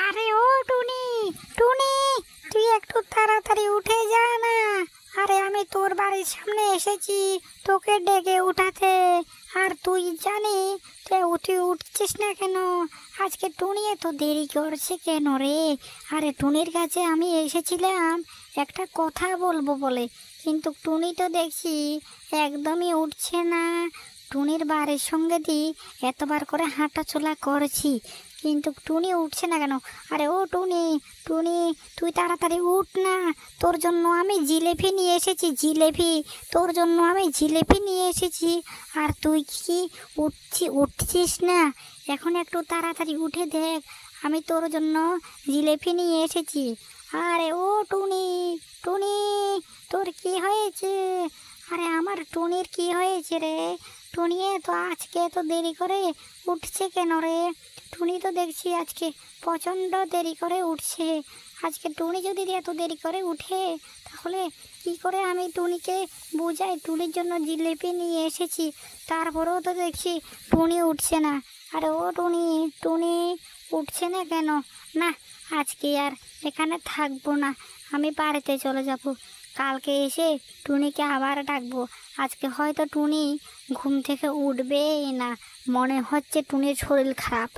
আরে ও টুনি, টুনি, তুই একটু তাড়াতাড়ি উঠে যা না। আরে আমি তোর বাড়ির সামনে এসেছি তোকে ডেকে উঠাতে, আর তুই জানি তুই উঠছিস না কেন? আজকে টুনি এত দেরি করছে কেন রে? আরে টুনির কাছে আমি এসেছিলাম একটা কথা বলবো বলে, কিন্তু টুনি তো দেখছি একদমই উঠছে না। টুনির বাড়ির সঙ্গে দি এতবার করে হাঁটাচলা করছি, কিন্তু টুনি উঠছে না কেন? আরে ও টুনি, টুনি, তুই তাড়াতাড়ি উঠ না। তোর জন্য আমি জিলেপি নিয়ে এসেছি, জিলেপি, তোর জন্য আমি জিলেপি নিয়ে এসেছি। আর তুই কি উঠছিস না? এখন একটু তাড়াতাড়ি উঠে দেখ, আমি তোর জন্য জিলেপি নিয়ে এসেছি। আরে ও টুনি, টুনি, তোর কি হয়েছে? আরে আমার টুনির কি হয়েছে রে? টুনি তো আজকে তো দেরি করে উঠছে কেন রে? টুনি তো দেখছি আজকে প্রচণ্ড দেরি করে উঠছে। আজকে টুনি যদি এত দেরি করে উঠে, তাহলে কি করে আমি টুনিকে বোঝাই টুনির জন্য জিলিপি নিয়ে এসেছি, তারপরেও তো দেখছি টুনি উঠছে না। আরে ও টুনি, টুনি, উঠছে না কেন? না, আজকে আর এখানে থাকবো না, আমি বাড়িতে চলে যাব। কালকে এসে টুনিকে আবার ডাকবো। আজকে হয়তো টুনি ঘুম থেকে উঠবেই না, মনে হচ্ছে টুনির শরীর খারাপ।